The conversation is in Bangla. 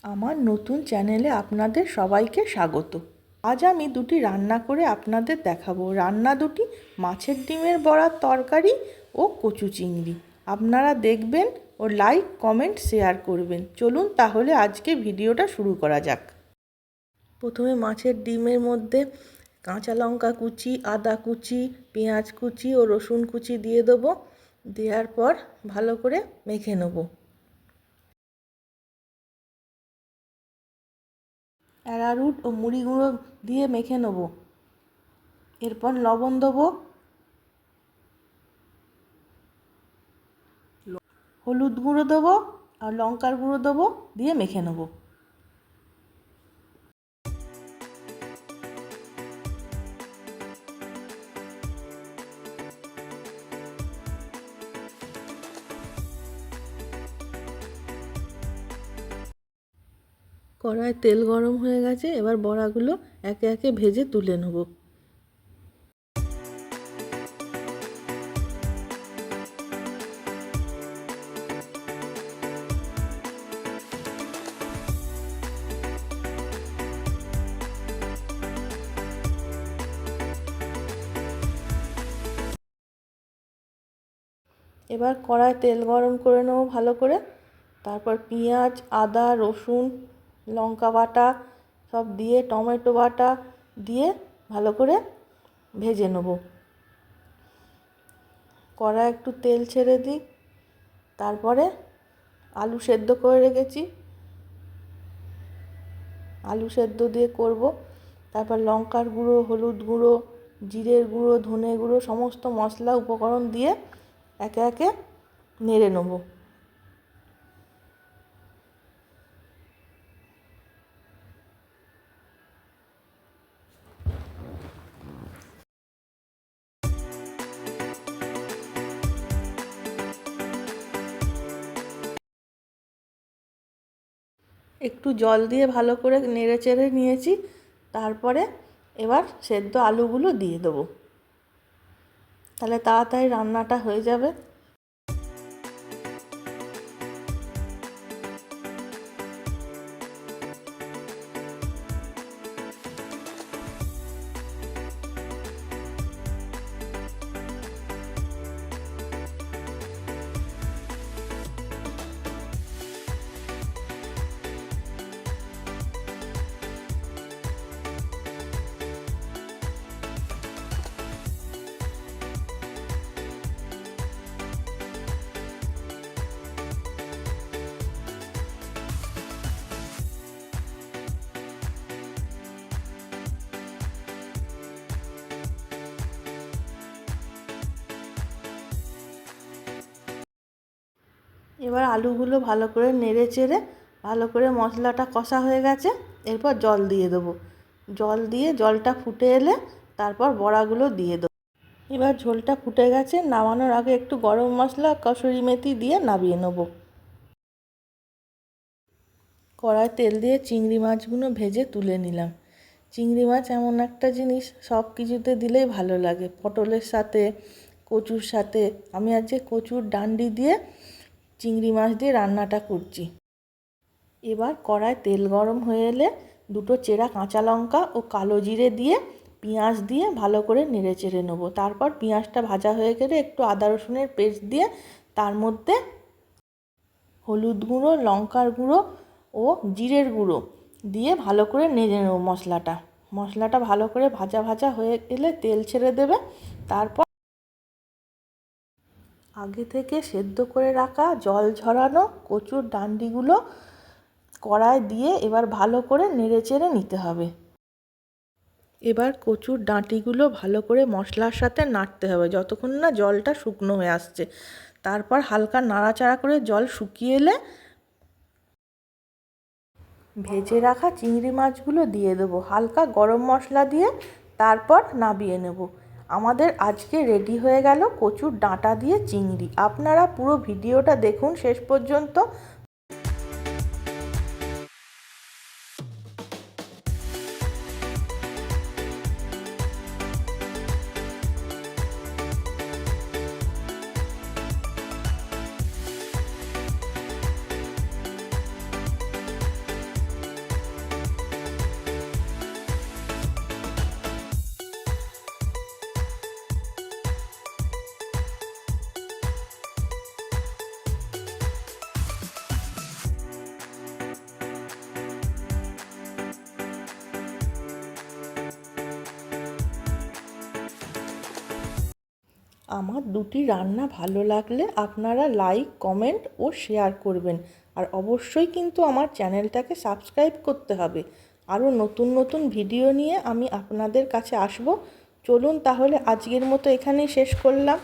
আমার নতুন চ্যানেলে আপনাদের সবাইকে স্বাগত। আজ আমি দুটি রান্না করে আপনাদের দেখাবো। রান্না দুটি মাছের ডিমের বড়ার তরকারি ও কচু চিংড়ি। আপনারা দেখবেন ও লাইক কমেন্ট শেয়ার করবেন। চলুন তাহলে আজকে ভিডিওটা শুরু করা যাক। প্রথমে মাছের ডিমের মধ্যে কাঁচা লঙ্কা কুচি, আদা কুচি, পেঁয়াজ কুচি ও রসুন কুচি দিয়ে দেবো। দেওয়ার পর ভালো করে মেখে নেবো। অ্যারারুট ও মুড়ি গুঁড়ো দিয়ে মেখে নেব। এরপর লবণ দেবো, হলুদ গুঁড়ো দেবো আর লঙ্কার গুঁড়ো দেবো, দিয়ে মেখে নেব। কড়ায় তেল গরম হয়ে গেছে, এবার বড়াগুলো একে একে ভেজে তুলে নেব। এবার কড়ায় তেল গরম করে নেব ভালো করে। তারপর পেঁয়াজ, আদা, রসুন, লঙ্কা বাটা সব দিয়ে, টমেটো বাটা দিয়ে ভালো করে ভেজে নেব। কড়ায় একটু তেল ছেড়ে দিই। তারপরে আলু সেদ্ধ করে রেখেছি, আলু সেদ্ধ দিয়ে করব। তারপর লঙ্কার গুঁড়ো, হলুদ গুঁড়ো, জিরের গুঁড়ো, ধনে গুঁড়ো সমস্ত মশলা উপকরণ দিয়ে একে একে নেড়ে নেব। একটু জল দিয়ে ভালো করে নেড়ে চেড়ে নিয়েছি। তারপরে এবার সেদ্ধ আলুগুলো দিয়ে দেবো, তাহলে তাড়াতাড়ি রান্নাটা হয়ে যাবে। এবার আলুগুলো ভালো করে নেড়ে চেড়ে ভালো করে মশলাটা কষা হয়ে গেছে। এরপর জল দিয়ে দেবো। জল দিয়ে জলটা ফুটে এলে তারপর বড়াগুলো দিয়ে দেবো। এবার ঝোলটা ফুটে গেছে, নামানোর আগে একটু গরম মশলা, কসুরি মেথি দিয়ে নামিয়ে নেব। কড়ায় তেল দিয়ে চিংড়ি মাছগুলো ভেজে তুলে নিলাম। চিংড়ি মাছ এমন একটা জিনিস সব কিছুতে দিলেই ভালো লাগে, পটলের সাথে, কচুর সাথে। আমি আজকে কচুর ডান্ডি দিয়ে চিংড়ি মাছ দিয়ে রান্নাটা করছি। এবার কড়ায় তেল গরম হয়ে এলে দুটো চেরা কাঁচা লঙ্কা ও কালো জিরে দিয়ে পেঁয়াজ দিয়ে ভালো করে নেড়ে চেড়ে নেব। তারপর পেঁয়াজটা ভাজা হয়ে গেলে একটু আদা রসুনের পেস্ট দিয়ে তার মধ্যে হলুদ গুঁড়ো, লঙ্কার গুঁড়ো ও জিরের গুঁড়ো দিয়ে ভালো করে নেড়ে নেব মশলাটা ভালো করে ভাজা ভাজা হয়ে এলে তেল ছেড়ে দেবে। তারপর আগে থেকে সেদ্ধ করে রাখা জল ঝরানো কচুর ডান্ডিগুলো কড়ায় দিয়ে এবার ভালো করে নেড়ে চেড়ে নিতে হবে। এবার কচুর ডাঁটিগুলো ভালো করে মশলার সাথে নাড়তে হবে যতক্ষণ না জলটা শুকনো হয়ে আসছে। তারপর হালকা নাড়াচাড়া করে জল শুকিয়ে এলে ভেজে রাখা চিংড়ি মাছগুলো দিয়ে দেবো, হালকা গরম মশলা দিয়ে তারপর নামিয়ে নেব। আমাদের আজকে রেডি হয়ে গেল কচুর ডাঁটা দিয়ে চিংড়ি। আপনারা পুরো ভিডিওটা দেখুন শেষ পর্যন্ত। আমার দুটি রান্না ভালো লাগলে আপনারা লাইক, কমেন্ট ও শেয়ার করবেন। আর অবশ্যই কিন্তু আমার চ্যানেলটাকে সাবস্ক্রাইব করতে হবে। আরও নতুন নতুন ভিডিও নিয়ে আমি আপনাদের কাছে আসব। চলুন তাহলে আজকের মতো এখানেই শেষ করলাম।